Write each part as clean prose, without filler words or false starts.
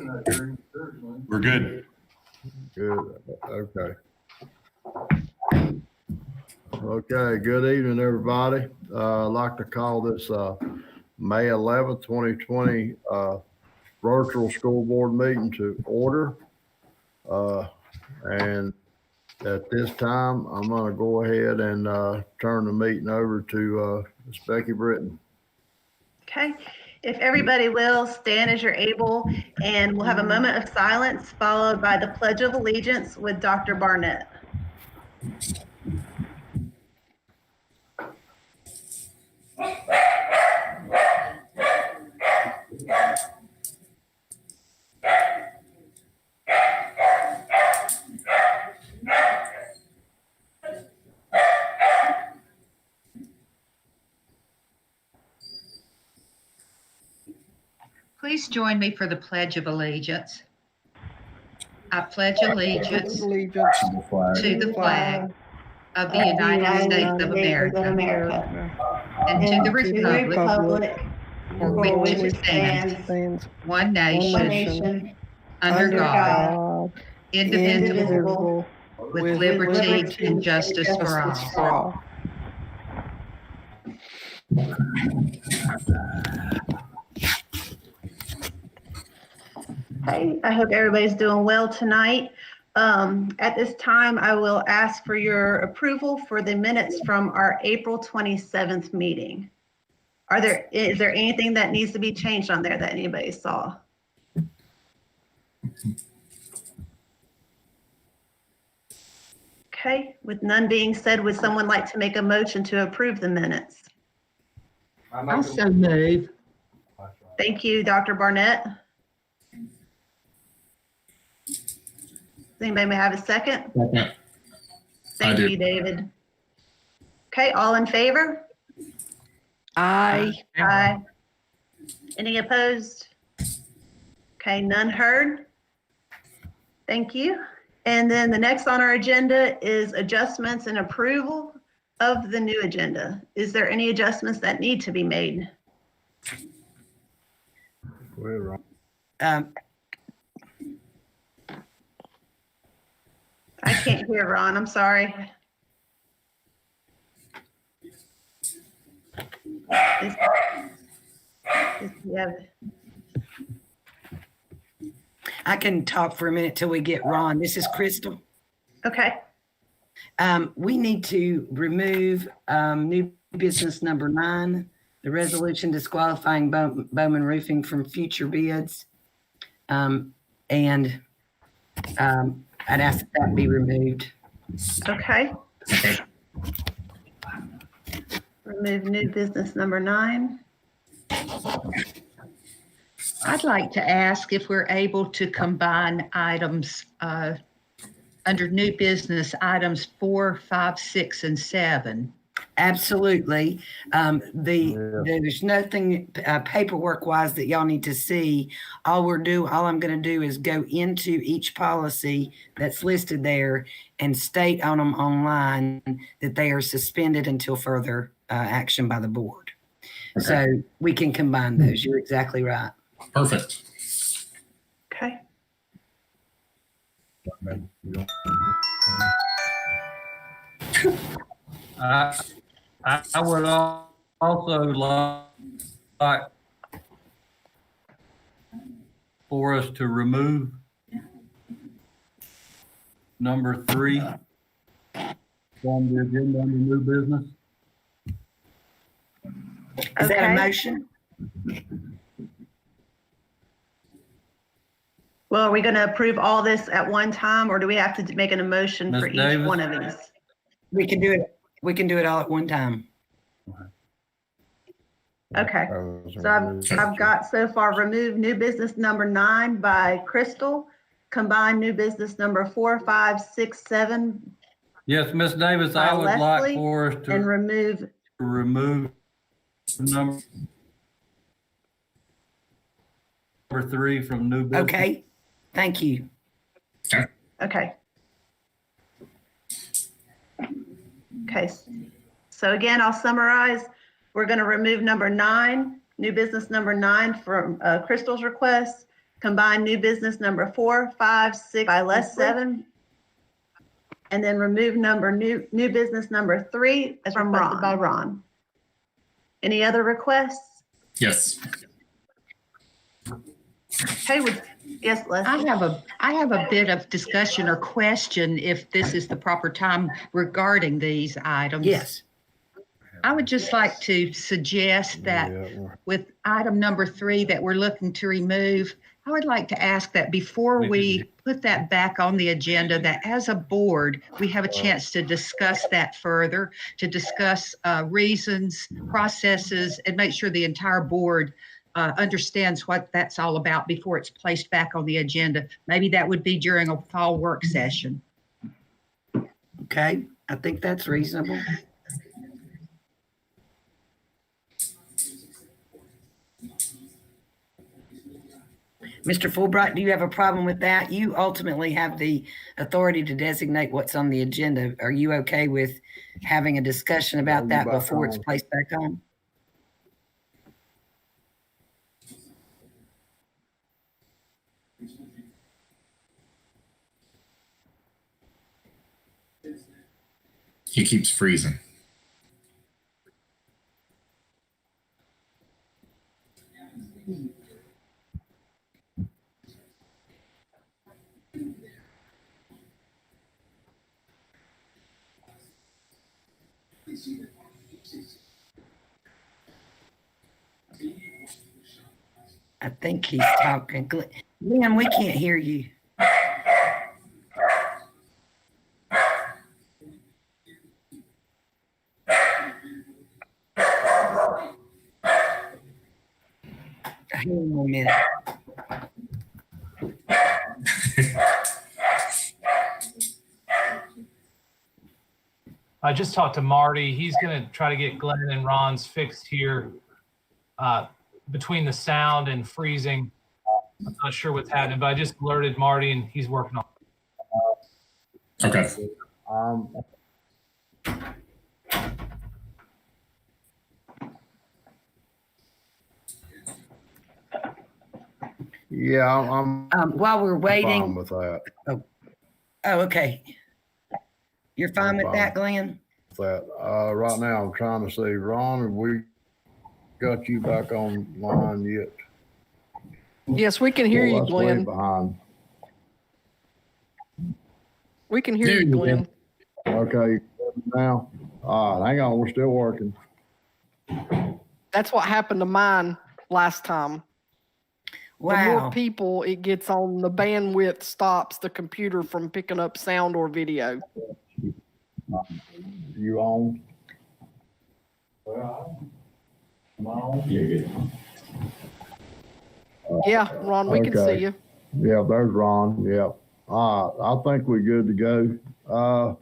We're good. Good. Okay. Okay. Good evening, everybody. I'd like to call this May 11th, 2020 virtual school board meeting to order. And at this time, I'm going to go ahead and turn the meeting over to Ms. Becky Britton. Okay, if everybody will stand as you're able, and we'll have a moment of silence followed by the Pledge of Allegiance with Dr. Barnett. Please join me for the Pledge of Allegiance. I pledge allegiance to the flag of the United States of America and to the republic for which it stands, one nation, under God, indivisible, with liberty and justice for all. Okay, I hope everybody's doing well tonight. At this time, I will ask for your approval for the minutes from our April 27th meeting. Is there anything that needs to be changed on there that anybody saw? Okay, with none being said, would someone like to make a motion to approve the minutes? I so move. Thank you, Dr. Barnett. Does anybody may have a second? Second. Thank you, David. Okay, all in favor? Aye. Aye. Any opposed? Okay, none heard. Thank you. And then the next on our agenda is adjustments and approval of the new agenda. Is there any adjustments that need to be made? Go ahead, Ron. I can't hear Ron, I'm sorry. I can talk for a minute till we get Ron. This is Crystal. Okay, We need to remove new business number 9, the resolution disqualifying Bowman Roofing from future bids. And I'd ask that be removed. okay. Remove new business number 9. I'd like to ask if we're able to combine items under new business, items 4, 5, 6, and 7. Absolutely. There's nothing paperwork wise that y'all need to see. All I'm going to do is go into each policy that's listed there and state on them online that they are suspended until further action by the board. Okay. So we can combine those. You're exactly right. Perfect. Okay. I would also like for us to remove number 3 from the agenda under new business. Is that a motion? Well, are we going to approve all this at one time, or do we have to make an emotion for each one of these? We can do it. We can do it all at one time. Okay. So I've got so far remove new business number 9 by Crystal, combine new business number 4, 5, 6, 7. Yes, Ms. Davis, I would like for us to and remove number 3 from new business. Okay. Thank you. Okay. Okay. So again, I'll summarize. We're going to remove number 9, new business number 9 from Crystal's request. combine new business number 4, 5, 6 by less 7, and then remove new business number 3 as requested by Ron. Any other requests? Yes. Okay, yes, Leslie. I have a bit of discussion or question if this is the proper time regarding these items. Yes. I would just like to suggest that with item number 3 that we're looking to remove, I would like to ask that before we put that back on the agenda, that as a board, we have a chance to discuss that further, to discuss reasons, processes, and make sure the entire board understands what that's all about before it's placed back on the agenda. Maybe that would be during a fall work session. Okay, I think that's reasonable. Mr. Fulbright, do you have a problem with that? You ultimately have the authority to designate what's on the agenda. Are you okay with having a discussion about that before it's placed back on? He keeps freezing. I think he's talking. Glenn, we can't hear you. Hang on a minute. I just talked to Marty. He's going to try to get Glenn and Ron's fixed here between the sound and freezing. I'm not sure what's happening, but I just alerted Marty and he's working on it. Okay. Yeah, I'm While we're fine waiting. with that. Oh, okay. You're fine with that, Glenn? Right now, I'm trying to see, Ron, have we got you back online yet? Yes, we can hear you, That's way Glenn. behind. We can hear you, Glenn. Okay, now, hang on, we're still working. That's what happened to mine last time. The Wow. more people it gets on, the bandwidth stops the computer from picking up sound or video. You on? Yeah, Ron, we can Okay. see you. Yeah, there's Ron, yeah. I think we're good to go.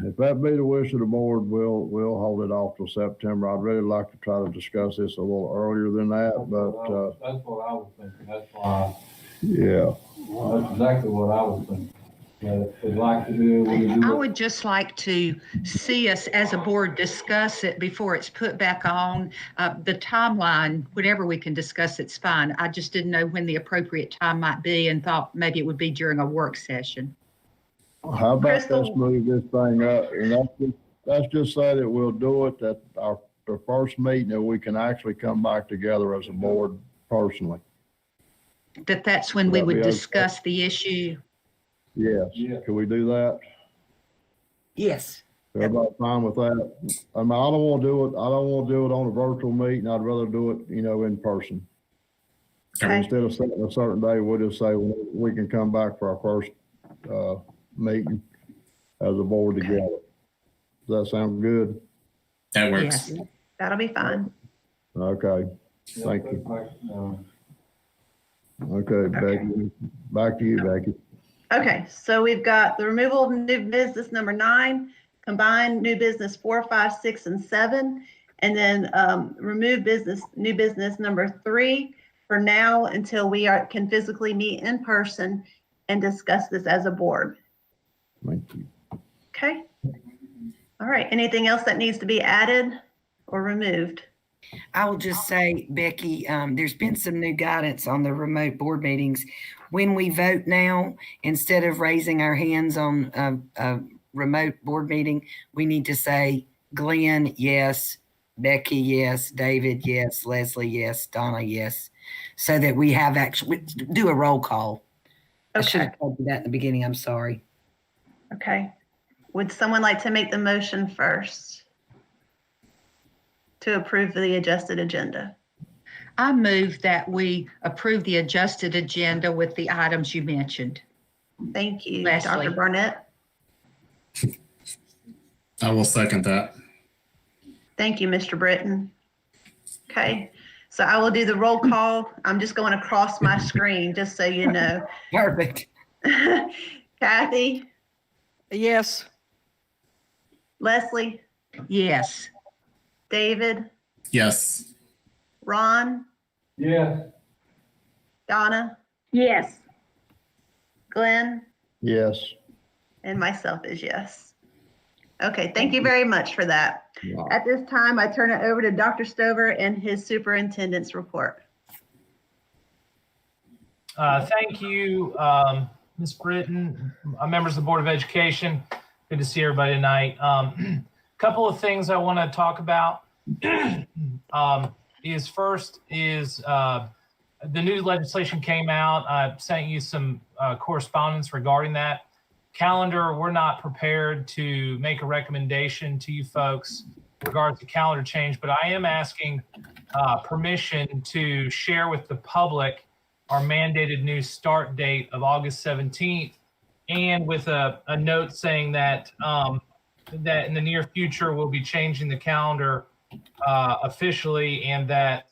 If that be the wish of the board, we'll hold it off till September. I'd really like to try to discuss this a little earlier than that, but, That's what I was thinking. That's why, yeah. that's exactly what I was thinking. They'd like to do it. I would just like to see us as a board discuss it before it's put back on. The timeline, whenever we can discuss it's fine. I just didn't know when the appropriate time might be and thought maybe it would be during a work session. How about let's Crystal? move this thing up, and let's just say that we'll do it at the first meeting, that we can actually come back together as a board personally. That's when we That'd would be okay. discuss the issue. Yes, Yeah. can we do that? Yes. Everybody fine with that? I don't want to do it on a virtual meeting. I'd rather do it, in person. Okay. Instead of setting a certain day, we'll just say we can come back for our first, meeting as a board together. Does that sound good? That works. Yes. That'll be fine. Okay, thank you. Okay, Becky, back to you, Becky. Okay, so we've got the removal of new business number 9, combine new business 4, 5, 6, and 7, and then remove new business number 3 for now until we can physically meet in person and discuss this as a board. Thank you. Okay. All right. Anything else that needs to be added or removed? I will just say, Becky, there's been some new guidance on the remote board meetings. When we vote now, instead of raising our hands on a remote board meeting, we need to say Glenn, yes, Becky, yes, David, yes, Leslie, yes, Donna, yes, so that we have actually do a roll call. I should Okay, have told you that in the beginning. I'm sorry. okay. Would someone like to make the motion first to approve the adjusted agenda? I move that we approve the adjusted agenda with the items you mentioned. Thank you, Leslie. Dr. Barnett. I will second that. Thank you, Mr. Britton. Okay, so I will do the roll call. I'm just going across my screen, just so you know. Perfect. Kathy, Yes. Leslie, Yes. David, Yes. Ron, Yeah. Donna, Yes. Glenn, Yes. and myself is yes. Okay, thank you very much for that. At this time, I turn it over to Dr. Stover and his superintendent's report. Thank you, Ms. Britton, members of the Board of Education. Good to see everybody tonight. Couple of things I want to talk about is first is the new legislation came out. I sent you some correspondence regarding that. Calendar, we're not prepared to make a recommendation to you folks in regards to calendar change, but I am asking permission to share with the public our mandated new start date of August 17th, and with a note saying that that in the near future we'll be changing the calendar officially, and that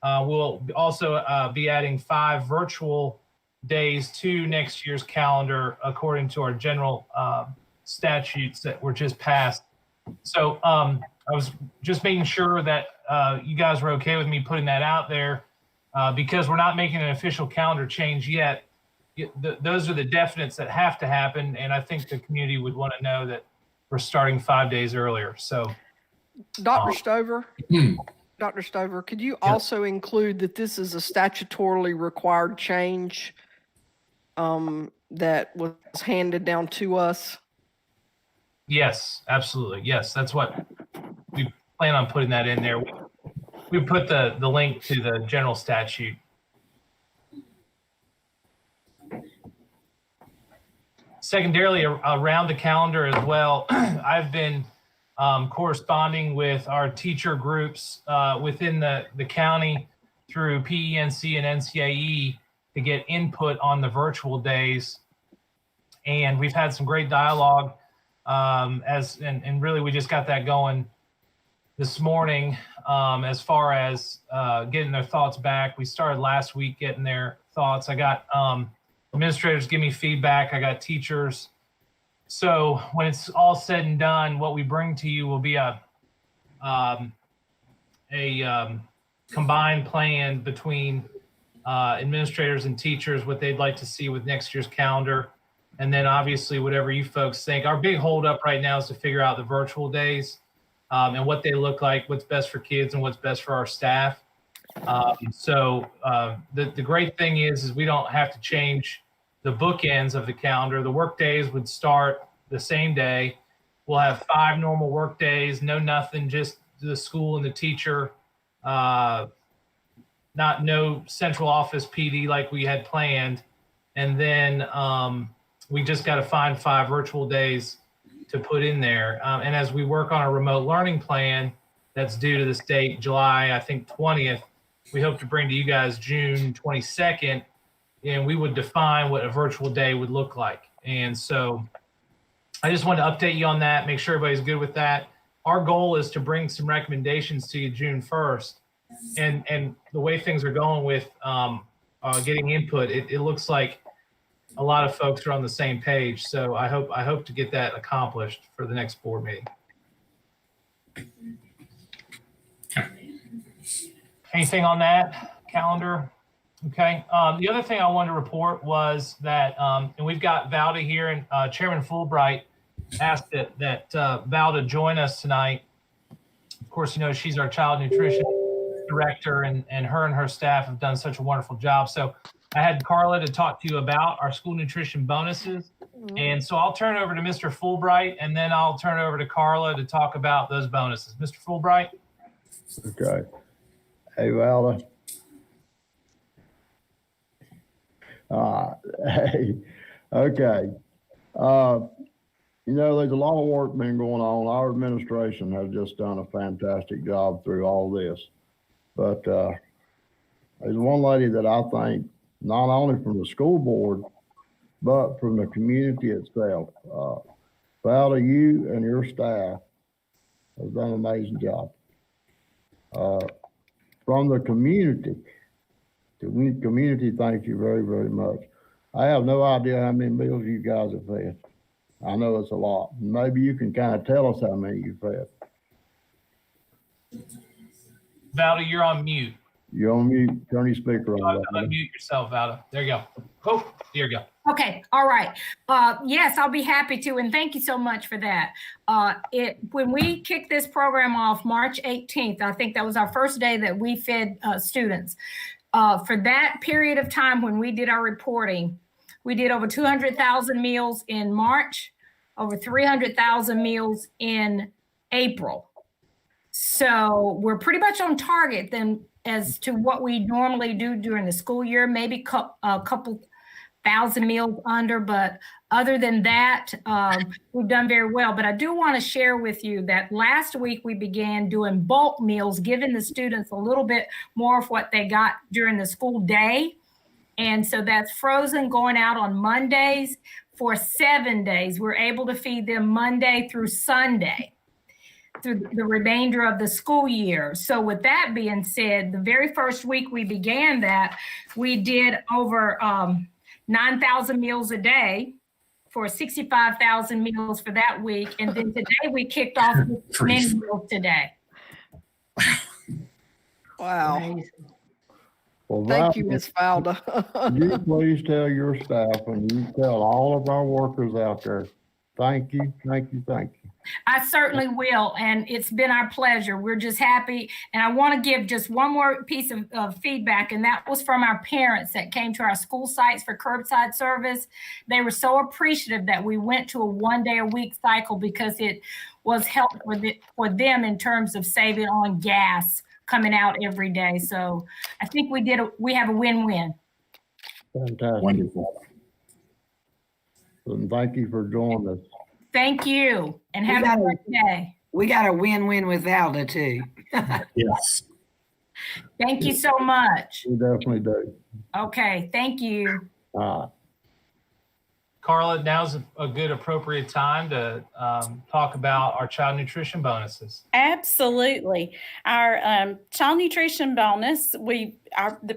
we'll also be adding 5 virtual days to next year's calendar according to our general statutes that were just passed. So I was just making sure that you guys were okay with me putting that out there because we're not making an official calendar change yet. Those are the definites that have to happen, and I think the community would want to know that we're starting 5 days earlier. So, Dr. Stover, Dr. Stover, could you also include that this is a statutorily required change that was handed down to us? yes, absolutely. Yes, that's what we plan on putting that in there. We put the link to the general statute. Secondarily, around the calendar as well, I've been corresponding with our teacher groups within the county through PENC and NCAE to get input on the virtual days. And we've had some great dialogue and really we just got that going this morning as far as getting their thoughts back. We started last week getting their thoughts. I got administrators give me feedback. I got teachers. So when it's all said and done, what we bring to you will be a combined plan between administrators and teachers, what they'd like to see with next year's calendar. And then obviously whatever you folks think. Our big holdup right now is to figure out the virtual days and what they look like, what's best for kids and what's best for our staff. So the great thing is we don't have to change the bookends of the calendar. The work days would start the same day. We'll have 5 normal work days, no nothing, just the school and the teacher, no central office PD like we had planned. And then we just got to find 5 virtual days to put in there. And as we work on a remote learning plan that's due to the state July, I think 20th, we hope to bring to you guys June 22nd, and we would define what a virtual day would look like. And so I just wanted to update you on that, make sure everybody's good with that. Our goal is to bring some recommendations to you June 1st. And the way things are going with getting input, it looks like a lot of folks are on the same page. So I hope to get that accomplished for the next board meeting. Anything on that calendar? Okay. The other thing I wanted to report was that, and we've got Valda here, and Chairman Fulbright asked that Valda join us tonight. Of course, you know, she's our child nutrition director, and her staff have done such a wonderful job. So I had Carla to talk to you about our school nutrition bonuses. And so I'll turn over to Mr. Fulbright, and then I'll turn over to Carla to talk about those bonuses. Mr. Fulbright? Okay. Hey, Valda. Hey, okay. There's a lot of work been going on. Our administration has just done a fantastic job through all this. But there's one lady that I think, not only from the school board, but from the community itself. Valda, you and your staff have done an amazing job. From the community thanks you very, very much. I have no idea how many meals you guys have fed. I know it's a lot. Maybe you can kind of tell us how many you fed. Valda, you're on mute. You're on mute. Turn your speaker on. Unmute yourself, Valda. There you go. Oh, here you go. Okay, all right. Yes, I'll be happy to, and thank you so much for that. When we kicked this program off March 18th, I think that was our first day that we fed students. For that period of time when we did our reporting, we did over 200,000 meals in March, over 300,000 meals in April. So we're pretty much on target then as to what we normally do during the school year, maybe a couple thousand meals under, but other than that, we've done very well. But I do want to share with you that last week we began doing bulk meals, giving the students a little bit more of what they got during the school day. And so that's frozen going out on Mondays for 7 days. We're able to feed them Monday through Sunday through the remainder of the school year. So with that being said, the very first week we began that, we did over 9,000 meals a day for 65,000 meals for that week. And then today we kicked off with many meals today. Wow. Amazing. Well, Thank you, Ms. Valda. you please tell your staff and you tell all of our workers out there, thank you, thank you, thank you. I certainly will, and it's been our pleasure. We're just happy, and I want to give just one more piece of feedback, and that was from our parents that came to our school sites for curbside service. They were so appreciative that we went to a 1 day a week cycle because it was helpful for them in terms of saving on gas coming out every day. So I think we have a win-win. Fantastic. Wonderful. And thank you for joining us. Thank you, and have a great day. We got a win-win with Valda too. Yes. Thank you so much. We definitely do. Okay, thank you. Carla, now's a good appropriate time to talk about our child nutrition bonuses. Absolutely. Our child nutrition bonus, the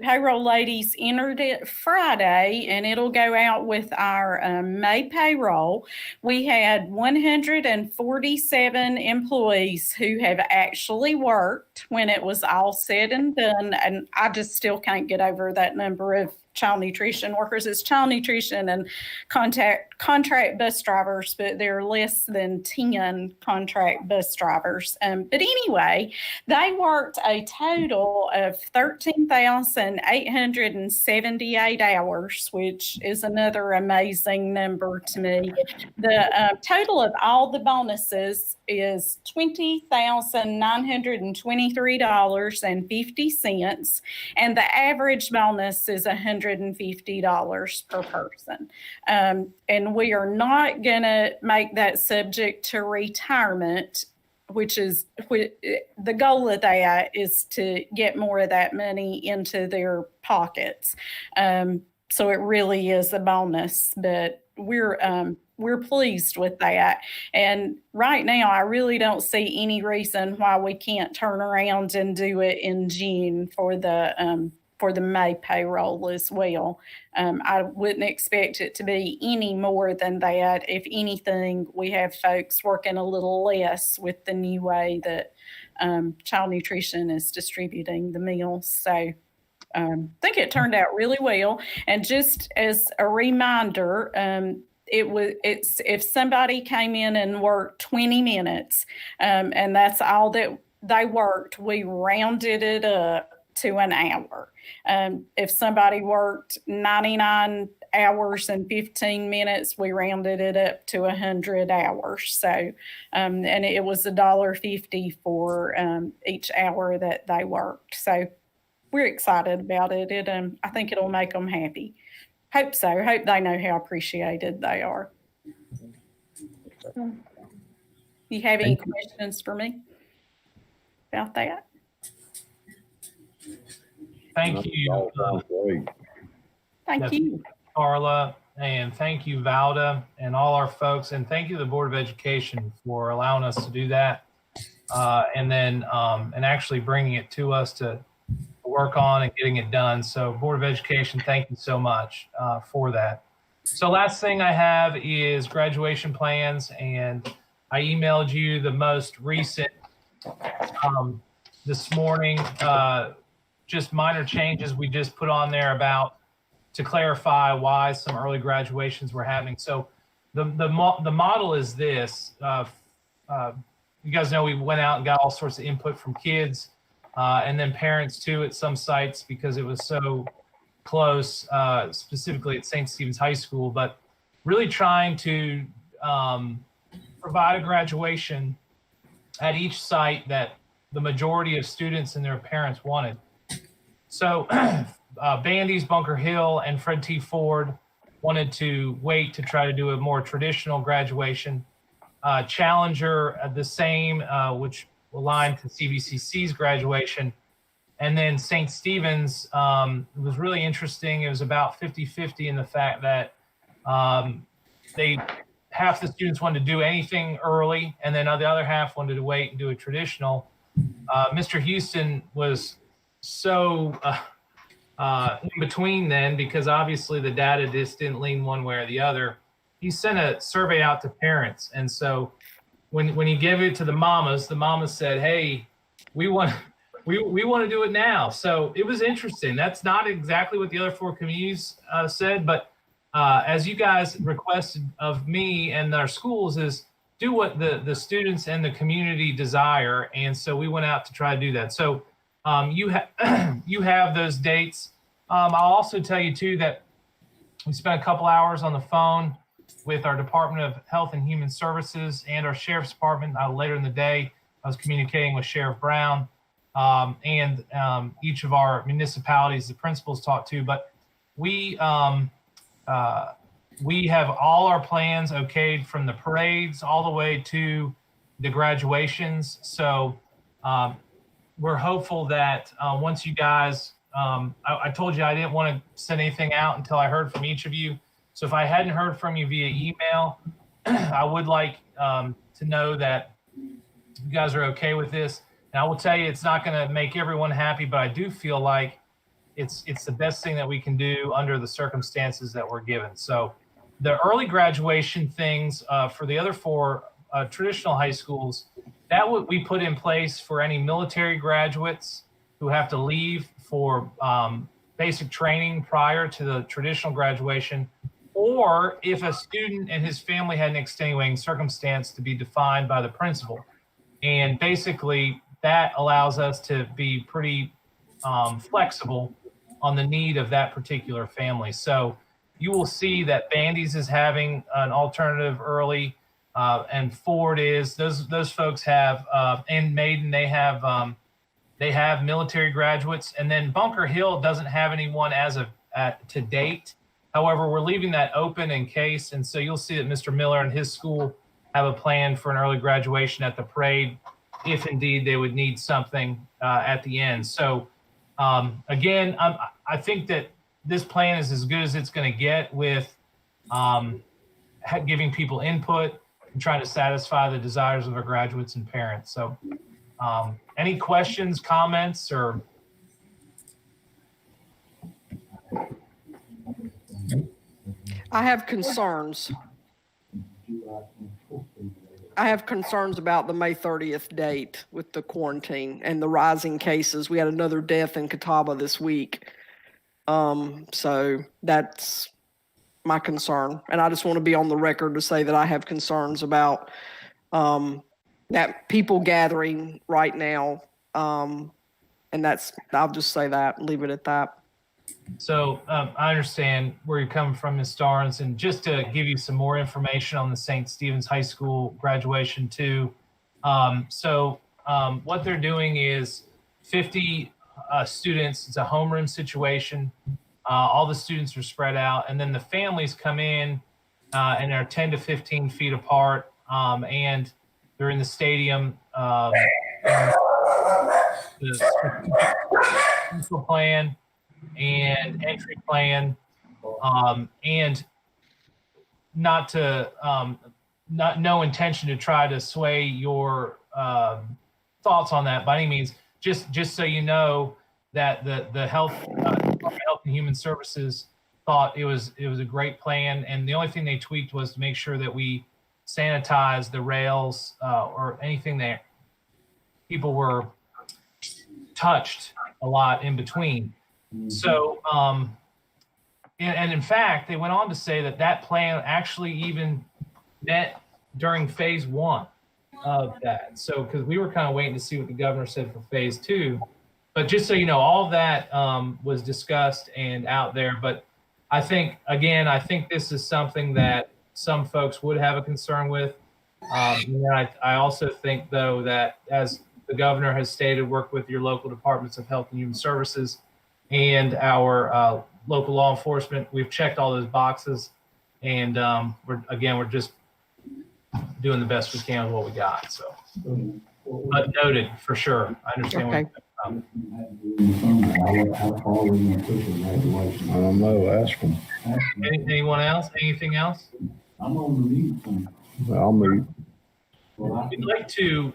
payroll ladies entered it Friday, and it'll go out with our May payroll. We had 147 employees who have actually worked when it was all said and done, and I just still can't get over that number of child nutrition workers. It's child nutrition and contract bus drivers, but there are less than 10 contract bus drivers. But anyway, they worked a total of 13,878 hours, which is another amazing number to me. The total of all the bonuses is $20,923.50, and the average bonus is $150 per person. And we are not going to make that subject to retirement, which is the goal of that is to get more of that money into their pockets. So it really is a bonus, but we're pleased with that. And right now, I really don't see any reason why we can't turn around and do it in June for the May payroll as well. I wouldn't expect it to be any more than that. If anything, we have folks working a little less with the new way that child nutrition is distributing the meals. So I think it turned out really well. And just as a reminder, it's if somebody came in and worked 20 minutes, and that's all that they worked, we rounded it up to an hour. If somebody worked 99 hours and 15 minutes, we rounded it up to 100 hours. So, and it was $1.50 for each hour that they worked. So we're excited about it. I think it'll make them happy. Hope so. Hope they know how appreciated they are. You have any questions for me about that? Thank you, Thank you. Carla, and thank you, Valda, and all our folks, and thank you to the Board of Education for allowing us to do that, and actually bringing it to us to work on and getting it done. So Board of Education, thank you so much for that. So last thing I have is graduation plans, and I emailed you the most recent this morning, just minor changes we just put on there about to clarify why some early graduations were happening. So the model is this. You guys know we went out and got all sorts of input from kids and then parents too at some sites because it was so close, specifically at St. Stephen's High School, but really trying to provide a graduation at each site that the majority of students and their parents wanted. So Bandy's, Bunker Hill, and Fred T. Ford wanted to wait to try to do a more traditional graduation. Challenger, the same, which aligned to CVCC's graduation. And then St. Stephen's, it was really interesting. It was about 50-50 in the fact that half the students wanted to do anything early, and then the other half wanted to wait and do a traditional. Mr. Houston was so in between then, because obviously the data just didn't lean one way or the other. He sent a survey out to parents, and so when he gave it to the mamas said, "Hey, we want to do it now." So it was interesting. That's not exactly what the other four communities said, but as you guys requested of me and our schools is do what the students and the community desire. And so we went out to try to do that. So you have those dates. I'll also tell you too that we spent a couple hours on the phone with our Department of Health and Human Services and our Sheriff's Department. Later in the day, I was communicating with Sheriff Brown and each of our municipalities, the principals talked to. But we have all our plans okayed from the parades all the way to the graduations. So we're hopeful that once you guys, I told you I didn't want to send anything out until I heard from each of you. So if I hadn't heard from you via email, I would like to know that you guys are okay with this. And I will tell you, it's not going to make everyone happy, but I do feel like it's the best thing that we can do under the circumstances that we're given. So the early graduation things for the other four traditional high schools, that what we put in place for any military graduates who have to leave for basic training prior to the traditional graduation, or if a student and his family had an extenuating circumstance to be defined by the principal. And basically that allows us to be pretty flexible on the need of that particular family. So you will see that Bandy's is having an alternative early, and Ford is. Those folks have, and Maiden, they have military graduates, and then Bunker Hill doesn't have anyone as of to date. However, we're leaving that open in case, and so you'll see that Mr. Miller and his school have a plan for an early graduation at the parade, if indeed they would need something at the end. So again, I think that this plan is as good as it's going to get with giving people input and trying to satisfy the desires of our graduates and parents. So any questions, comments, or? I have concerns. I have concerns about the May 30th date with the quarantine and the rising cases. We had another death in Catawba this week. So that's my concern. And I just want to be on the record to say that I have concerns about that people gathering right now. And I'll just say that, leave it at that. So I understand where you're coming from, Ms. Starnes, and just to give you some more information on the St. Stephen's High School graduation too. What they're doing is 50 students. It's a homeroom situation. All the students are spread out, and then the families come in and are 10 to 15 feet apart, and they're in the stadium. The plan and entry plan, and no intention to try to sway your thoughts on that by any means. Just so you know that the Health and Human Services thought it was a great plan, and the only thing they tweaked was to make sure that we sanitize the rails or anything that people were touched a lot in between. So, and in fact, they went on to say that plan actually even met during phase 1 of that. So, because we were kind of waiting to see what the governor said for phase 2. But just so you know, all of that was discussed and out there. But I think this is something that some folks would have a concern with. I also think, though, that as the governor has stated, work with your local departments of health and human services and our local law enforcement. We've checked all those boxes, and we're just doing the best we can with what we got. So, but noted for sure. I understand Okay. I don't know, ask them. Anyone else? Anything else? I'm on the mute. I'll mute. We'd like to.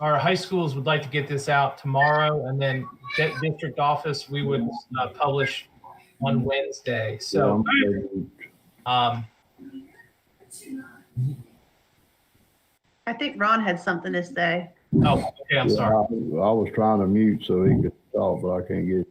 Our high schools would like to get this out tomorrow, and then district office we would publish on Wednesday. So, I think Ron had something to say. oh, okay, I'm sorry. I was trying to mute so he could talk, but I can't get.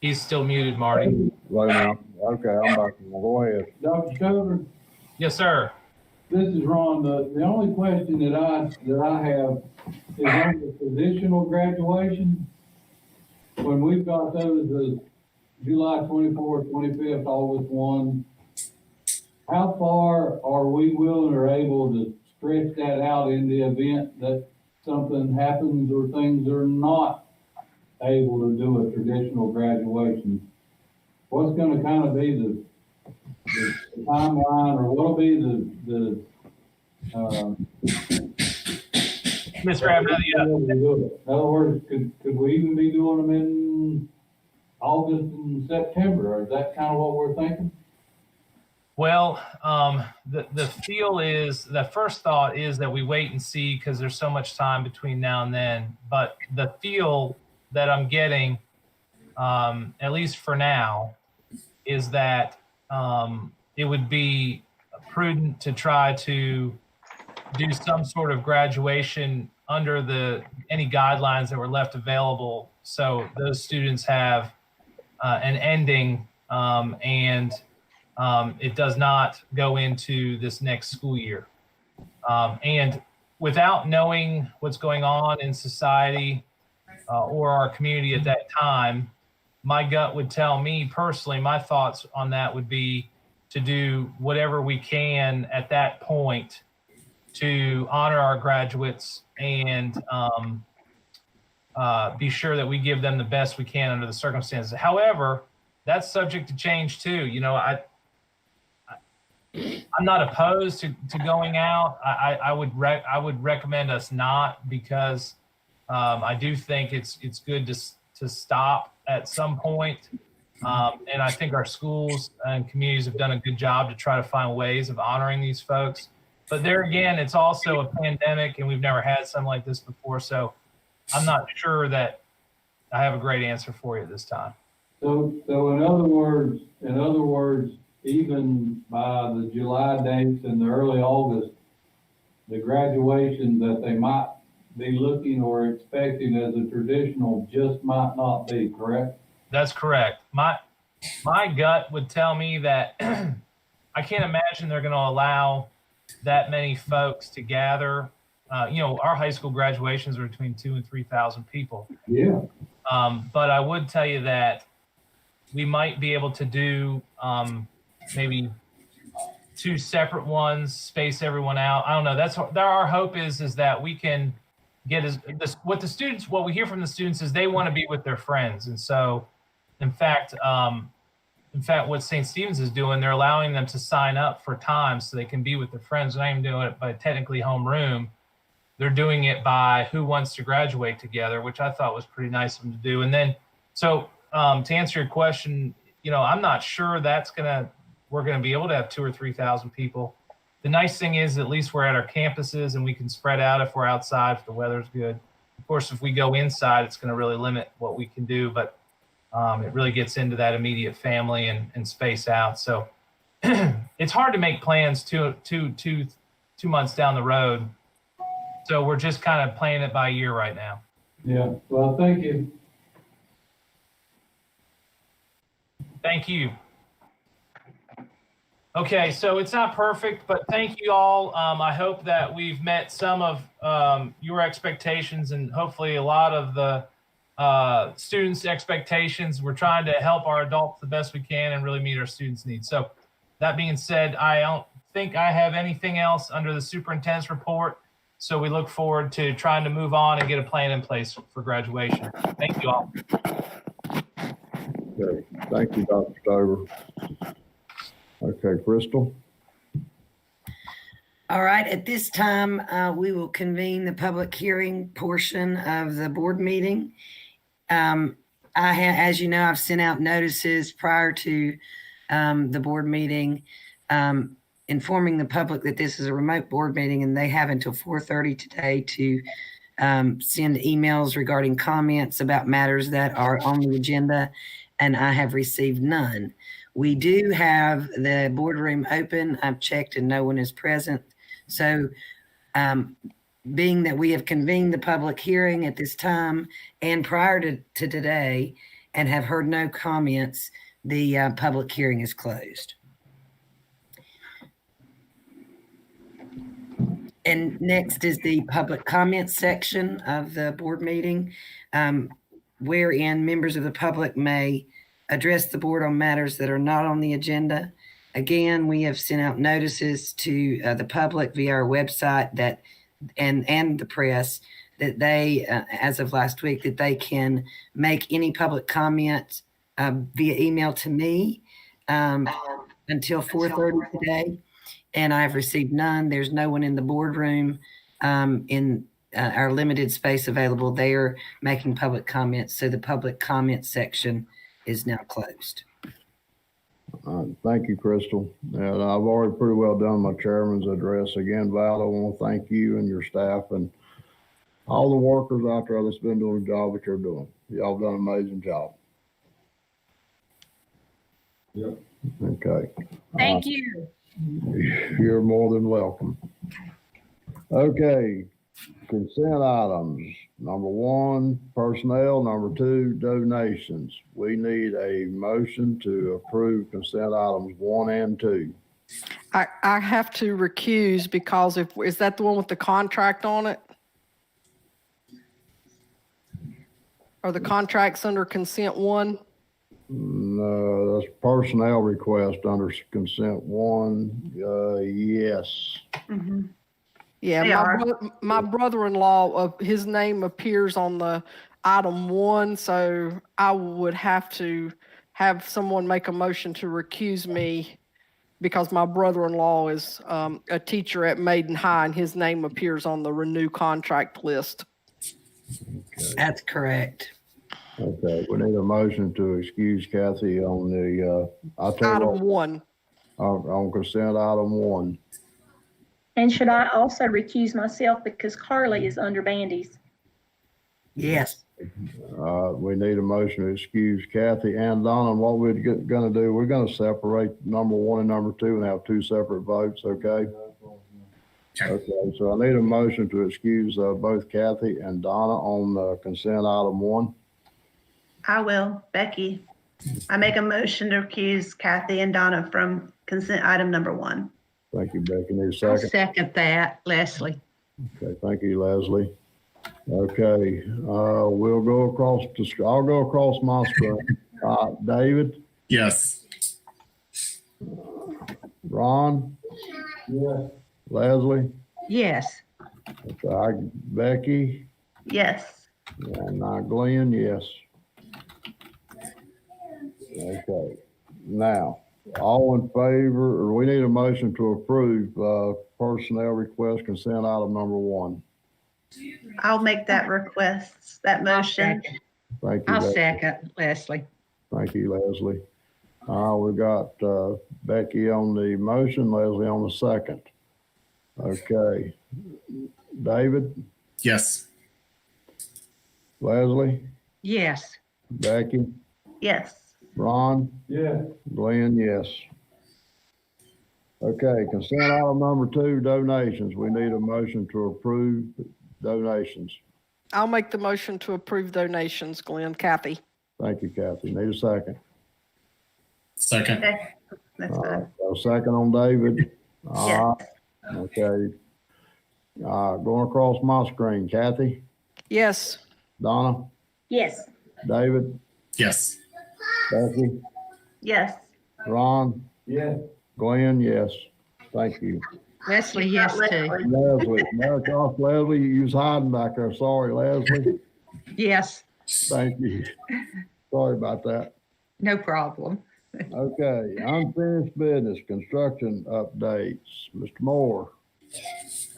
He's still muted, Marty. Right now. Okay, I'm back. Go ahead. Dr. Cover, Yes, sir. this is Ron. The only question that I have is on the positional graduation. When we've got those July 24th, 25th, August 1, how far are we willing or able to stretch that out in the event that something happens or things are not able to do a traditional graduation? What's going to kind of be the timeline, or what'll be the Mr. Abbott, yeah. In other words, could we even be doing them in August and September? Or is that kind of what we're thinking? Well, the feel is, the first thought is that we wait and see because there's so much time between now and then. But the feel that I'm getting, at least for now, is that it would be prudent to try to do some sort of graduation under any guidelines that were left available, so those students have an ending and it does not go into this next school year. And without knowing what's going on in society or our community at that time, my gut would tell me personally, my thoughts on that would be to do whatever we can at that point to honor our graduates and be sure that we give them the best we can under the circumstances. However, that's subject to change too. You know, I'm not opposed to going out. I would recommend us not, because I do think it's good to stop at some point. And I think our schools and communities have done a good job to try to find ways of honoring these folks. But there again, it's also a pandemic, and we've never had something like this before. So I'm not sure that I have a great answer for you this time. So in other words, even by the July dates and the early August, the graduation that they might be looking or expecting as a traditional just might not be, correct? That's correct. My gut would tell me that I can't imagine they're going to allow that many folks to gather. Our high school graduations are between 2,000 and 3,000 people. Yeah. But I would tell you that we might be able to do maybe 2 separate ones, space everyone out. I don't know. That's our hope is that we can get what we hear from the students is they want to be with their friends. And so, in fact, what St. Stephen's is doing, they're allowing them to sign up for time so they can be with their friends. They're not even doing it by technically homeroom. They're doing it by who wants to graduate together, which I thought was pretty nice of them to do. And then, so to answer your question, I'm not sure we're going to be able to have 2,000 or 3,000 people. The nice thing is at least we're at our campuses and we can spread out if we're outside, if the weather's good. Of course, if we go inside, it's going to really limit what we can do, but it really gets into that immediate family and space out. So it's hard to make plans 2 months down the road. So we're just kind of playing it by ear right now. Yeah. Well, thank you. Thank you. Okay, so it's not perfect, but thank you all. I hope that we've met some of your expectations and hopefully a lot of the students' expectations. We're trying to help our adults the best we can and really meet our students' needs. So that being said, I don't think I have anything else under the superintendent's report. So we look forward to trying to move on and get a plan in place for graduation. Thank you all. Okay, thank you, Dr. Stover. Okay, Crystal. All right, at this time, we will convene the public hearing portion of the board meeting. As you know, I've sent out notices prior to the board meeting informing the public that this is a remote board meeting and they have until 4:30 today to send emails regarding comments about matters that are on the agenda, and I have received none. We do have the boardroom open. I've checked and no one is present. So being that we have convened the public hearing at this time and prior to today and have heard no comments, the public hearing is closed. And next is the public comment section of the board meeting, wherein members of the public may address the board on matters that are not on the agenda. Again, we have sent out notices to the public via our website and the press that they, as of last week, that they can make any public comment via email to me until 4:30 today. And I've received none. There's no one in the boardroom in our limited space available there making public comments. So the public comment section is now closed. Thank you, Crystal. And I've already pretty well done my chairman's address. Again, Val, I want to thank you and your staff and all the workers out there that's been doing the job that you're doing. Y'all done an amazing job. Yep. Okay. Thank you. You're more than welcome. Okay, consent items. Number 1, personnel. Number 2, donations. We need a motion to approve consent items 1 and 2. I have to recuse because is that the one with the contract on it? Are the contracts under consent 1? No, that's personnel request under consent 1. Yes. Mm-hmm. Yeah, They my brother-in-law, his name appears on the item 1, so I would have to have someone make a motion to recuse me because my brother-in-law is a teacher at Maiden High and his name appears on the renew contract list. Okay. That's correct. Okay, we need a motion to excuse Kathy on the, Item 1. on consent item 1. And should I also recuse myself because Carly is under Bandy's? Yes. We need a motion to excuse Kathy and Donna. And what we're going to do, we're going to separate number 1 and number 2 and have 2 separate votes, okay? Okay, so I need a motion to excuse both Kathy and Donna on consent item 1. I will. Becky. I make a motion to recuse Kathy and Donna from consent item number 1. Thank you, Becky. Need a I'll second? second that, Leslie. Okay, thank you, Leslie. Okay, we'll go across I'll go across my screen. David, Yes. Ron, Yes. Leslie, Yes. okay, Becky, Yes. and Glenn, yes. Okay, now, all in favor, or we need a motion to approve personnel request consent item number 1. I'll make that request, that motion. Thank you. I'll Leslie. second, Leslie. Thank you, Leslie. We got Becky on the motion, Leslie on the second. Okay. David, Yes. Leslie, Yes. Becky, Yes. Ron, Yes. Glenn, yes. Okay, consent item number 2, donations. We need a motion to approve donations. I'll make the motion to approve donations, Glenn. Kathy. Thank you, Kathy. Need a second. Second. Okay. That's fine. So second on David. All Yes. right. Okay. Going across my screen, Kathy, Yes. Donna, Yes. David, Yes. Becky, Yes. Ron, Yes. Glenn, yes. Thank you. Leslie, yes, too. Leslie. Leslie, Leslie, you was hiding back there. Sorry, Leslie. Yes. Thank you. Sorry about that. No problem. Okay, unfinished business, construction updates. Mr. Moore. Yes,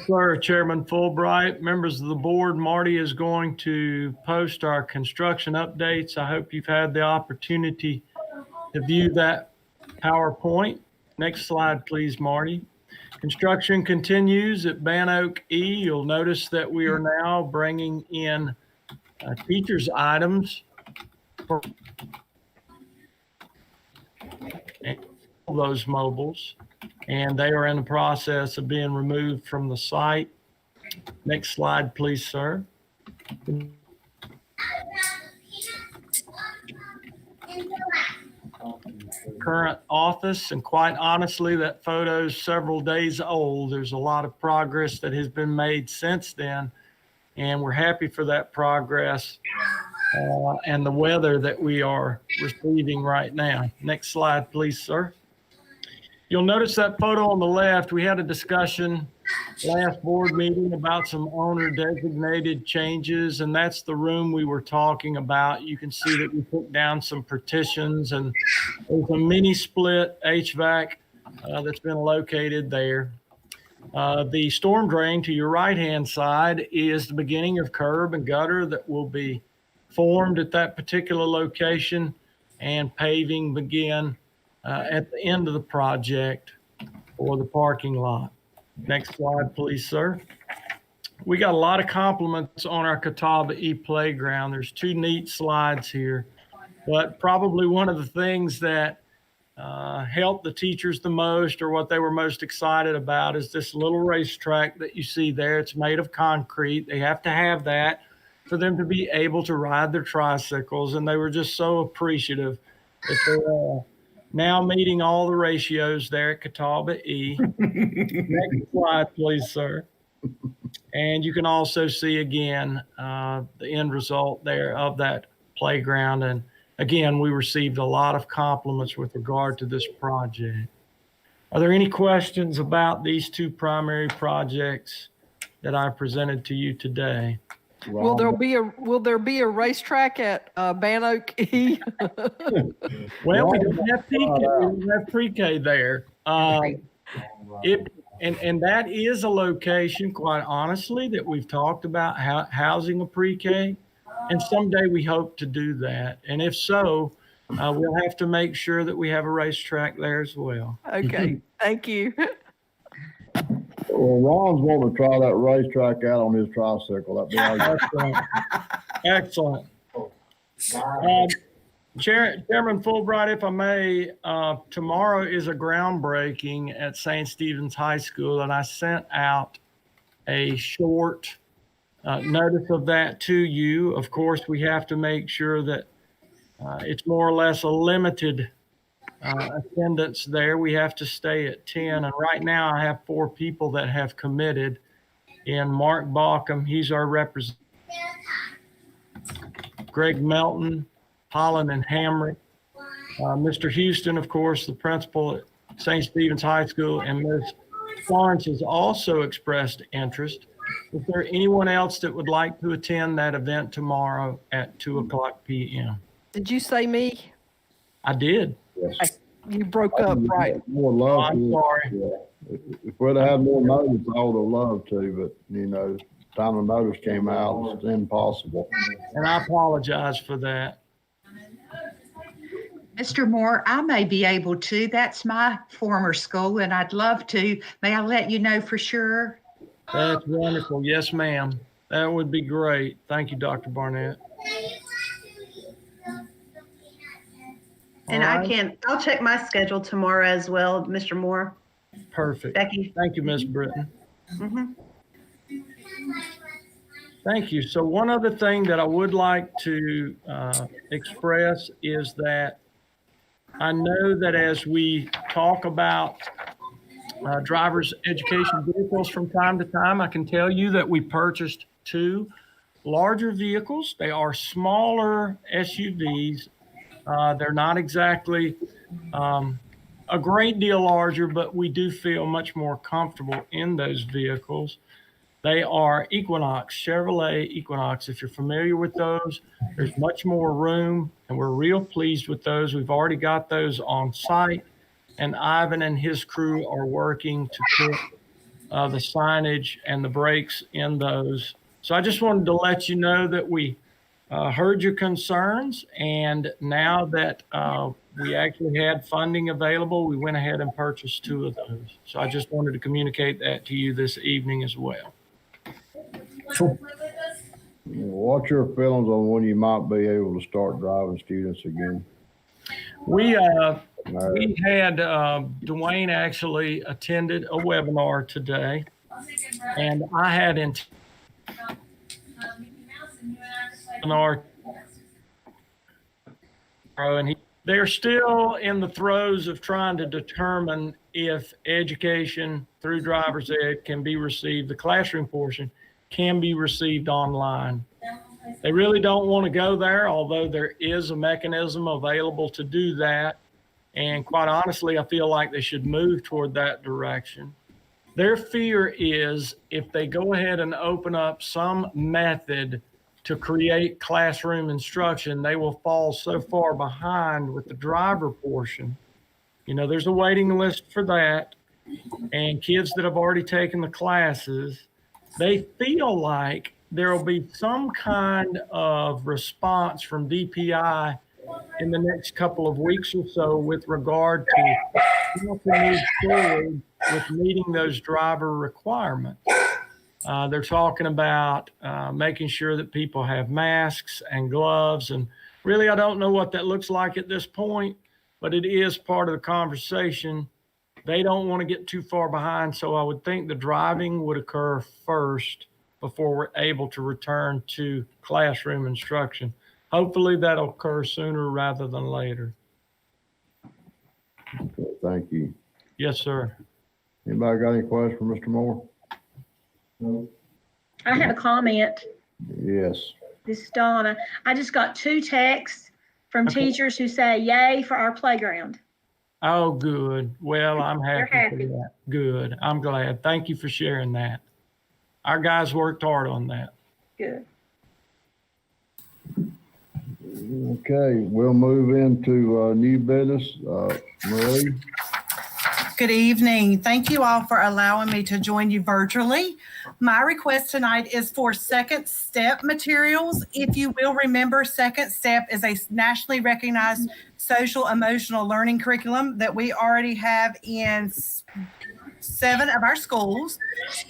sir, Chairman Fulbright, members of the board, Marty is going to post our construction updates. I hope you've had the opportunity to view that PowerPoint. Next slide, please, Marty. Construction continues at Ban Oak E. You'll notice that we are now bringing in teachers' items for those mobiles, and they are in the process of being removed from the site. Next slide, please, sir. Current office, and quite honestly, that photo's several days old. There's a lot of progress that has been made since then, and we're happy for that progress and the weather that we are receiving right now. Next slide, please, sir. You'll notice that photo on the left. We had a discussion last board meeting about some owner designated changes, and that's the room we were talking about. You can see that we took down some partitions, and there's a mini split HVAC that's been located there. The storm drain to your right-hand side is the beginning of curb and gutter that will be formed at that particular location, and paving begin at the end of the project for the parking lot. Next slide, please, sir. We got a lot of compliments on our Catawba E playground. There's 2 neat slides here, but probably one of the things that helped the teachers the most, or what they were most excited about, is this little racetrack that you see there. It's made of concrete. They have to have that for them to be able to ride their tricycles, and they were just so appreciative that they're now meeting all the ratios there at Catawba E. Next slide, please, sir. And you can also see again the end result there of that playground. And again, we received a lot of compliments with regard to this project. Are there any questions about these 2 primary projects that I presented to you today? Will there be a racetrack at Ban Oak E? Well, we don't have pre-K there. And that is a location, quite honestly, that we've talked about housing a pre-K. And someday we hope to do that. And if so, we'll have to make sure that we have a racetrack there as well. Okay, thank you. Well, Ron's wanting to try that racetrack out on his tricycle. That'd be Excellent. Excellent. Chairman Fulbright, if I may, tomorrow is a groundbreaking at St. Stephen's High School, and I sent out a short notice of that to you. Of course, we have to make sure that it's more or less a limited attendance there. We have to stay at 10, and right now I have 4 people that have committed. In Mark Baucom, he's our representative. Greg Melton, Holland and Hamrick, Mr. Houston, of course, the principal at St. Stephen's High School, and Ms. Florence has also expressed interest. Is there anyone else that would like to attend that event tomorrow at 2:00 p.m.? Did you say me? I did. Yes. You broke up, right? More love. I'm sorry. Yeah. If we'd have had more notice, I would have loved to, but time the notice came out, it's impossible. And I apologize for that. Mr. Moore, I may be able to. That's my former school, and I'd love to. May I let you know for sure? That's wonderful. Yes, ma'am. That would be great. Thank you, Dr. Barnett. And All right. I'll check my schedule tomorrow as well, Mr. Moore. Perfect. Becky. Thank you, Ms. Britton. Mhm. Thank you. So one other thing that I would like to express is that I know that as we talk about driver's education vehicles from time to time, I can tell you that we purchased 2 larger vehicles. They are smaller SUVs. They're not exactly a great deal larger, but we do feel much more comfortable in those vehicles. They are Equinox, Chevrolet Equinox. If you're familiar with those, there's much more room, and we're real pleased with those. We've already got those on site, and Ivan and his crew are working to put the signage and the brakes in those. So I just wanted to let you know that we heard your concerns, and now that we actually had funding available, we went ahead and purchased 2 of those. So I just wanted to communicate that to you this evening as well. What's your feelings on when you might be able to start driving students again? We had Dwayne actually attended a webinar today, and I had and they're still in the throes of trying to determine if education through driver's ed can be received, the classroom portion can be received online. They really don't want to go there, although there is a mechanism available to do that. And quite honestly, I feel like they should move toward that direction. Their fear is if they go ahead and open up some method to create classroom instruction, they will fall so far behind with the driver portion. There's a waiting list for that. And kids that have already taken the classes, they feel like there will be some kind of response from DPI in the next couple of weeks or so with regard to how to move forward with meeting those driver requirements. They're talking about making sure that people have masks and gloves. And really, I don't know what that looks like at this point, but it is part of the conversation. They don't want to get too far behind. So I would think the driving would occur first before we're able to return to classroom instruction. Hopefully that'll occur sooner rather than later. Okay, thank you. Yes, sir. Anybody got any questions for Mr. Moore? No. I have a comment. Yes. This is Donna. I just got 2 texts from Okay. teachers who say yay for our playground. Oh, good. Well, I'm happy, happy. for that. Good. I'm glad. Thank you for sharing that. Our guys worked hard on that. Good. Okay, we'll move into new business. Marie? Good evening. Thank you all for allowing me to join you virtually. My request tonight is for Second Step materials. If you will remember, Second Step is a nationally recognized social emotional learning curriculum that we already have in 7 of our schools.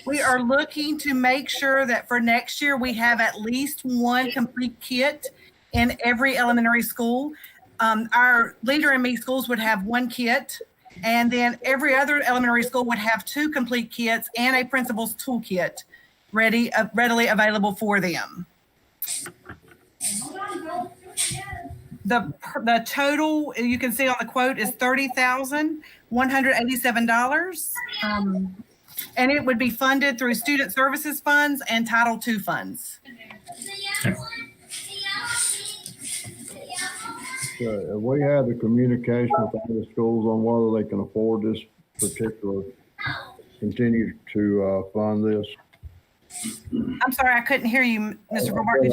We are looking to make sure that for next year we have at least 1 complete kit in every elementary school. Our Leader in Me schools would have 1 kit, and then every other elementary school would have 2 complete kits and a principal's toolkit readily available for them. The total you can see on the quote is $30,187, and it would be funded through student services funds and Title II funds. Have we had the communication with all the schools on whether they can afford this particular, continue to fund this? I'm sorry, I couldn't hear you, Mr. Robart.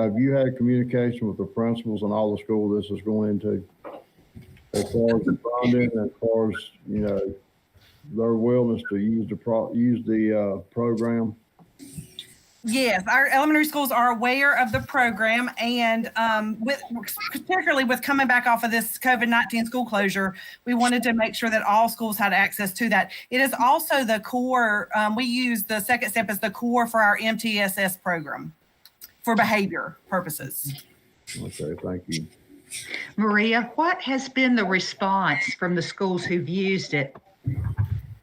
Have you had communication with the principals and all the school this is going into? As far as the funding, as far as, their willingness to use the program? Yes, our elementary schools are aware of the program, and particularly with coming back off of this COVID-19 school closure, we wanted to make sure that all schools had access to that. It is also the core, we use the second step as the core for our MTSS program for behavior purposes. Okay, thank you. Maria, what has been the response from the schools who've used it?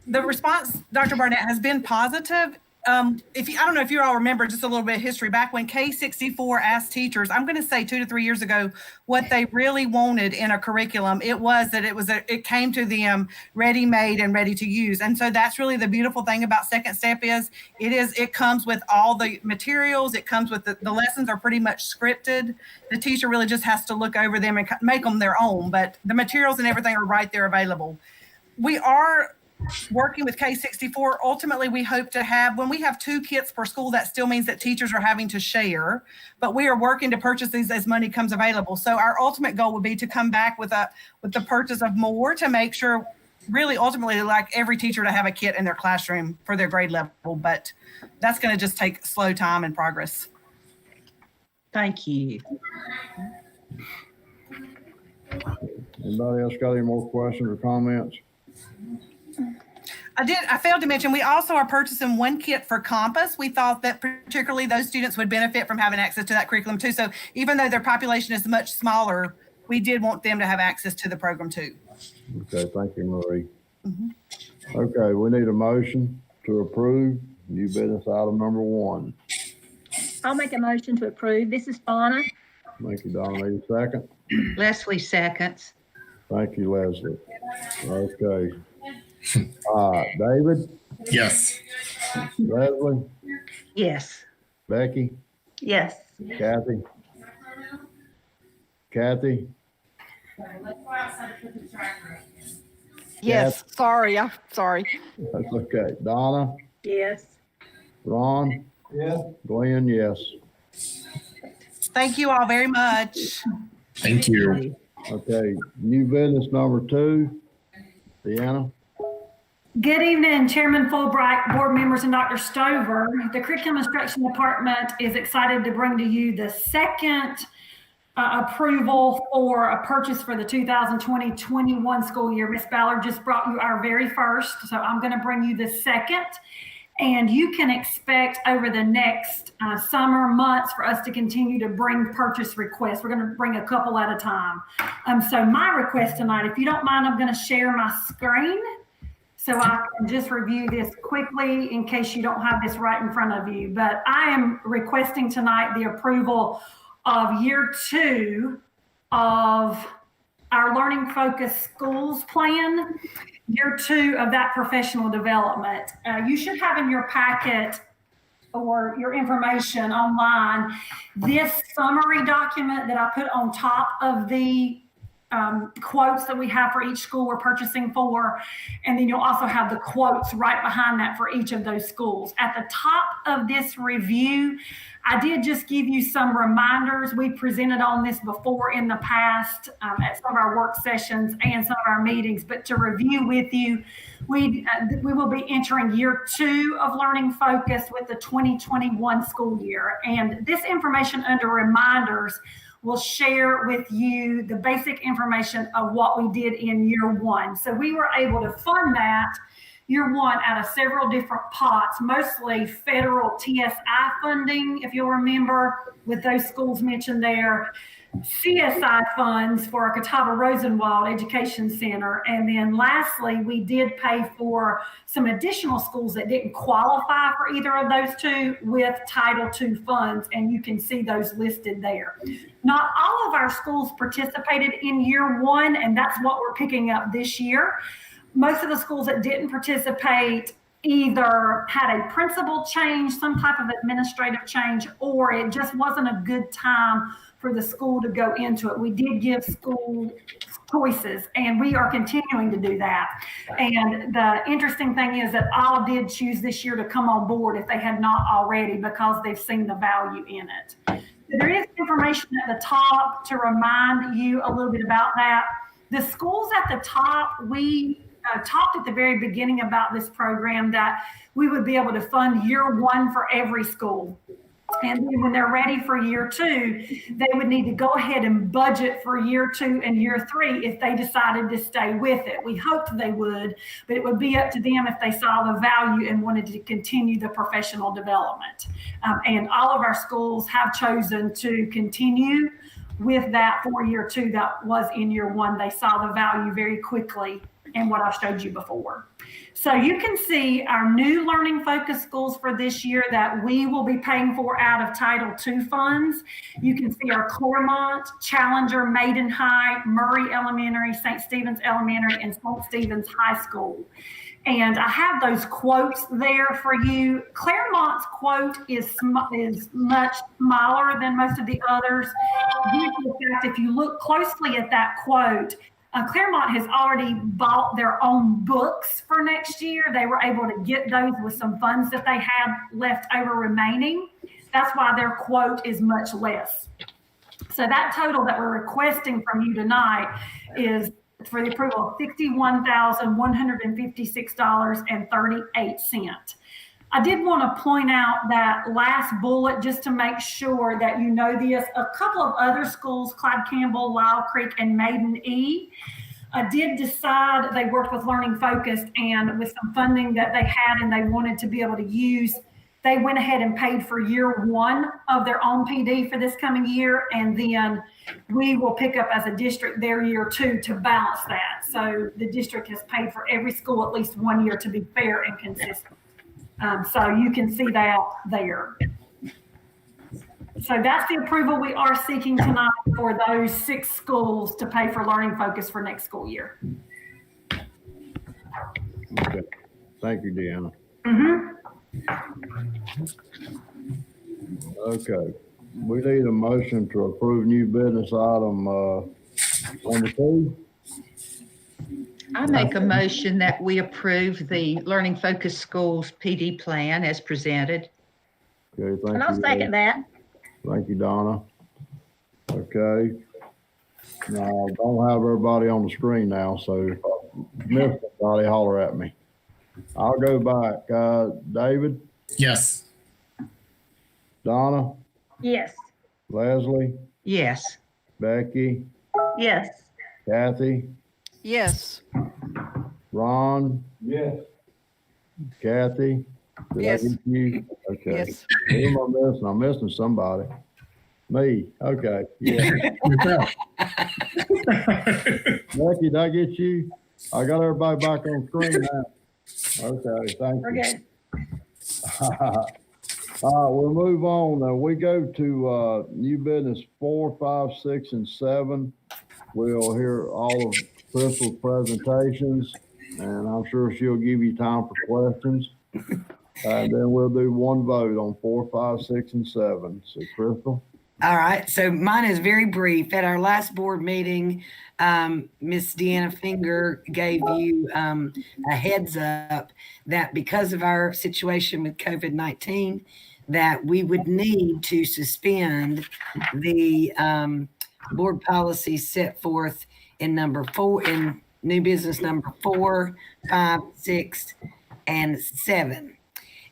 The response, Dr. Barnett, has been positive. I don't know if you all remember just a little bit of history back when K64 asked teachers, I'm going to say 2 to 3 years ago, what they really wanted in a curriculum. It was that it came to them ready-made and ready to use. And so that's really the beautiful thing about Second Step is it comes with all the materials. It comes with the lessons are pretty much scripted. The teacher really just has to look over them and make them their own, but the materials and everything are right there available. We are working with K64, ultimately we hope to have, when we have 2 kits per school, that still means that teachers are having to share, but we are working to purchase these as money comes available. So our ultimate goal would be to come back with the purchase of more to make sure, really ultimately, like every teacher to have a kit in their classroom for their grade level, but that's going to just take slow time and progress. Thank you. Anybody else got any more questions or comments? I failed to mention, we also are purchasing 1 kit for Compass. We thought that particularly those students would benefit from having access to that curriculum too. So even though their population is much smaller, we did want them to have access to the program too. Okay, thank you, Marie. Mm-hmm. Okay, we need a motion to approve new business item number 1. I'll make a motion to approve. This is Fauna. Thank you, Donna. Need a second? Leslie seconds. Thank you, Leslie. Okay. David? Yes. Leslie? Yes. Becky? Yes. Kathy? Kathy? Yes, sorry. That's okay. Donna? Yes. Ron? Yes. Glenn, yes. Thank you all very much. Thank you. Okay, new business number 2. Deanna? Good evening, Chairman Fulbright, board members, and Dr. Stover. The Curriculum Instruction Department is excited to bring to you the second approval for a purchase for the 2020-21 school year. Ms. Ballard just brought you our very first, so I'm going to bring you the second. And you can expect over the next summer months for us to continue to bring purchase requests. We're going to bring a couple at a time. So my request tonight, if you don't mind, I'm going to share my screen so I can just review this quickly in case you don't have this right in front of you. But I am requesting tonight the approval of year 2 of our Learning Focused Schools plan, year 2 of that professional development. You should have in your packet or your information online this summary document that I put on top of the quotes that we have for each school we're purchasing for. And then you'll also have the quotes right behind that for each of those schools. At the top of this review, I did just give you some reminders. We presented on this before in the past at some of our work sessions and some of our meetings, but to review with you, we will be entering year 2 of Learning Focus with the 2021 school year. And this information under reminders will share with you the basic information of what we did in year 1. So we were able to fund that year 1 out of several different pots, mostly federal TSI funding, if you'll remember, with those schools mentioned there. CSI funds for our Catawba Rosenwald Education Center. And then lastly, we did pay for some additional schools that didn't qualify for either of those two with Title II funds. And you can see those listed there. Not all of our schools participated in year one, and that's what we're picking up this year. Most of the schools that didn't participate either had a principal change, some type of administrative change, or it just wasn't a good time for the school to go into it. We did give school choices, and we are continuing to do that. And the interesting thing is that all did choose this year to come on board if they had not already, because they've seen the value in it. There is information at the top to remind you a little bit about that. The schools at the top, we talked at the very beginning about this program that we would be able to fund year one for every school. And then when they're ready for year two, they would need to go ahead and budget for year two and year three if they decided to stay with it. We hoped they would, but it would be up to them if they saw the value and wanted to continue the professional development. And all of our schools have chosen to continue with that for year two that was in year one. They saw the value very quickly in what I showed you before. So you can see our new learning focused schools for this year that we will be paying for out of Title II funds. You can see our Claremont, Challenger, Maiden High, Murray Elementary, St. Stephen's Elementary, and St. Stephen's High School. And I have those quotes there for you. Claremont's quote is much smaller than most of the others. Due to the fact, if you look closely at that quote, Claremont has already bought their own books for next year. They were able to get those with some funds that they had left over remaining. That's why their quote is much less. So that total that we're requesting from you tonight is for the approval of $61,156.38. I did want to point out that last bullet just to make sure that you know this. A couple of other schools, Clyde Campbell, Lyle Creek, and Maiden E, did decide they worked with Learning Focused, and with some funding that they had and they wanted to be able to use, they went ahead and paid for year one of their own PD for this coming year, and then we will pick up as a district their year two to balance that. So the district has paid for every school at least 1 year to be fair and consistent. So you can see that there. So that's the approval we are seeking tonight for those 6 schools to pay for Learning Focus for next school year. Okay. Thank you, Deanna. Okay. We need a motion to approve new business item number 2. I make a motion that we approve the Learning Focused Schools PD plan as presented. Okay, thank you. And I'll second that. Thank you, Donna. Okay. Now, don't have everybody on the screen now, so if I miss somebody, holler at me. I'll go back. David? Yes. Donna? Yes. Leslie? Yes. Becky? Yes. Kathy? Yes. Ron? Yes. Kathy? Did Yes. I get you? Okay. Yes. Who am I missing? I'm missing somebody. Me. Okay. Yeah. Becky, did I get you? I got everybody back on screen now. Okay, thank We're you. good. All right, we'll move on. We go to new business 4, 5, 6, and 7. We'll hear all of Crystal's presentations, and I'm sure she'll give you time for questions. And then we'll do one vote on 4, 5, 6, and 7. So, Crystal? All right, so mine is very brief. At our last board meeting, Miss Deanna Finger gave you a heads up that because of our situation with COVID-19, that we would need to suspend the board policies set forth in number 4, in new business number 4, 5, 6, and 7.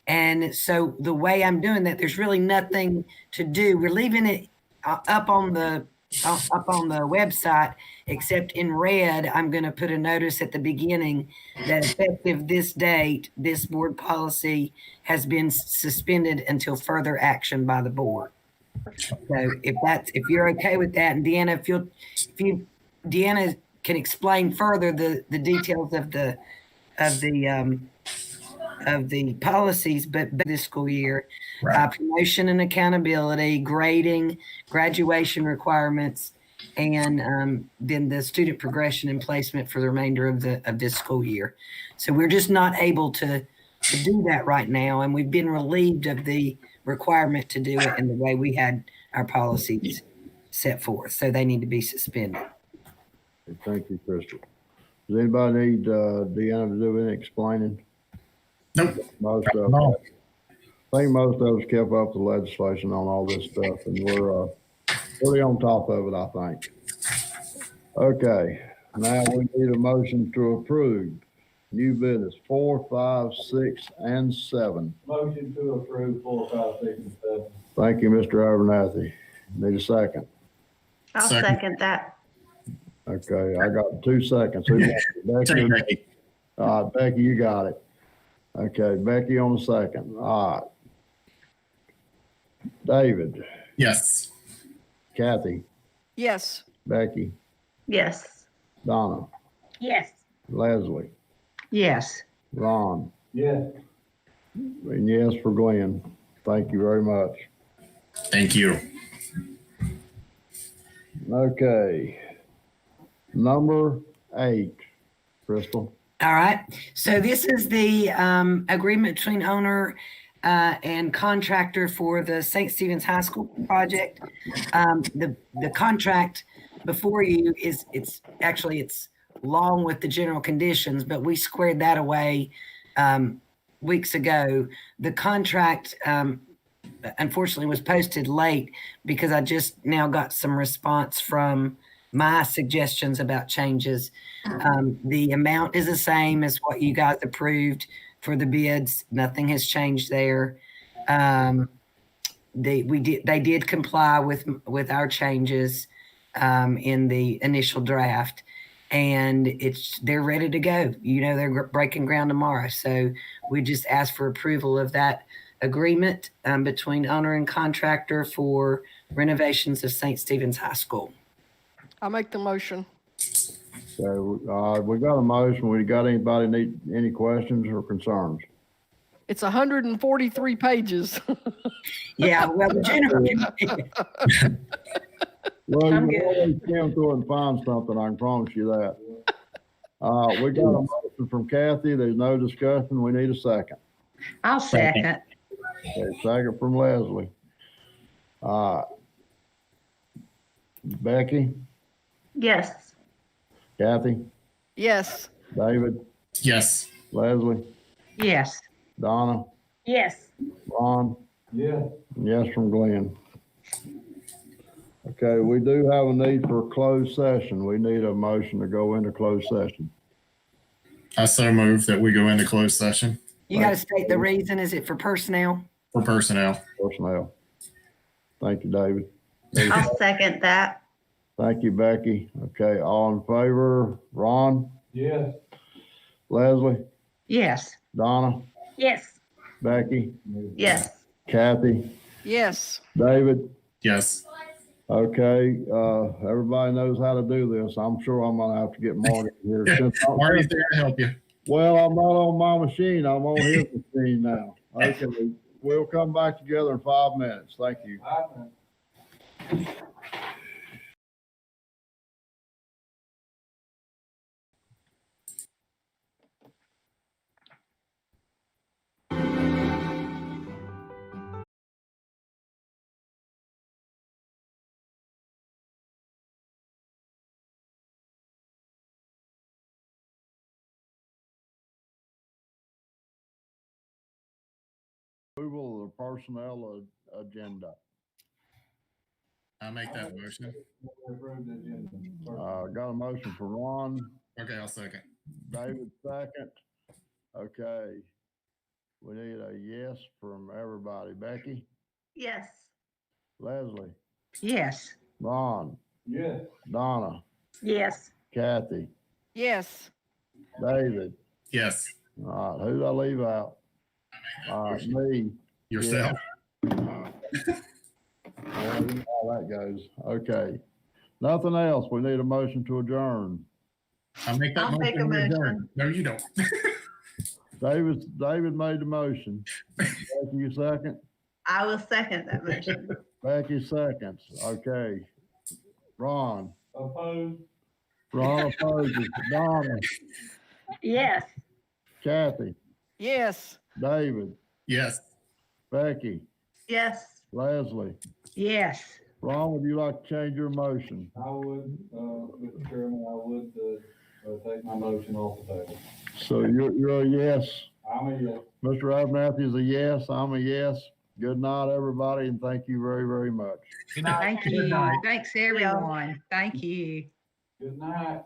And so the way I'm doing that, there's really nothing to do. We're leaving it up on the website, except in red, I'm going to put a notice at the beginning that effective this date, this board policy has been suspended until further action by the board. So if you're okay with that, and Deanna, Deanna can explain further the details of the policies, but this school year, Right. promotion and accountability, grading, graduation requirements, and then the student progression and placement for the remainder of this school year. So we're just not able to do that right now, and we've been relieved of the requirement to do it in the way we had our policies set forth. So they need to be suspended. Thank you, Crystal. Does anybody need Deanna to do any explaining? Nope. Most of No. I think most of us kept up the legislation on all this stuff, and we're pretty on top of it, I think. Okay, now we need a motion to approve new business 4, 5, 6, and 7. Motion to approve 4, 5, 6, and 7. Thank you, Mr. Abernathy. Need a second? I'll Second. second that. Okay, I got 2 seconds. Who wants it? Take Becky? Becky. Becky, you got it. Okay, Becky on the second. All right. David, Yes. Kathy, Yes. Becky, Yes. Donna, Yes. Leslie, Yes. Ron, Yes. and yes for Glenn. Thank you very much. Thank you. Okay. Number 8, Crystal. All right. So this is the agreement between owner and contractor for the St. Stephen's High School project. The contract before you it's long with the general conditions, but we squared that away weeks ago. The contract unfortunately was posted late because I just now got some response from my suggestions about changes. The amount is the same as what you guys approved for the bids. Nothing has changed there. They did comply with our changes in the initial draft, and they're ready to go. They're breaking ground tomorrow. So we just asked for approval of that agreement between owner and contractor for renovations of St. Stephen's High School. I'll make the motion. So we got a motion. We got anybody need any questions or concerns? It's 143 pages. Yeah, well, the general. Well, you can always skim through it and find something, I can promise you that. We got a motion from Kathy. There's no discussion. We need a second. I'll second. Okay, second from Leslie. Becky, Yes. Kathy, Yes. David, Yes. Leslie, Yes. Donna, Yes. Ron, Yes. and yes from Glenn. Okay, we do have a need for a closed session. We need a motion to go into closed session. I so move that we go into closed session You got to state the reason. Is it for personnel? for personnel. Personnel. Thank you, David. I'll second that. Thank you, Becky. Okay, all in favor? Ron, Yes. Leslie, Yes. Donna, Yes. Becky, Yes. Kathy, Yes. David. Yes. Okay, everybody knows how to do this. I'm sure I'm gonna have to get Marty here. Marty's there to help you. Well, I'm not on my machine. I'm on his machine now. Okay, we'll come back together in 5 minutes. Thank you. Approval of the personnel agenda. I make that motion. Got a motion from Ron, Okay, I'll second. David second. Okay. We need a yes from everybody. Becky, Yes. Leslie, Yes. Ron, Yes. Donna, Yes. Kathy, Yes. David. Yes. All right, who did I leave out? Me. Yourself. Well, you know how that goes. Okay. Nothing else. We need a motion to adjourn. I'll make that I'll make a we adjourn. motion. No, you don't. David made the motion. Becky, you second? I will second that motion. Becky seconds. Okay. Ron. Opposed? Ron opposes. Donna. Yes. Kathy. Yes. David. Yes. Becky. Yes. Leslie. Yes. Ron, would you like to change your motion? I would, Mr. Chairman, I would, take my motion off the table. So you're a yes. I'm a yes. Mr. Abernathy is a yes. I'm a yes. Good night, everybody, and thank you very, very much. Good night. Thank you. Thanks, everyone. Thank you. Good night.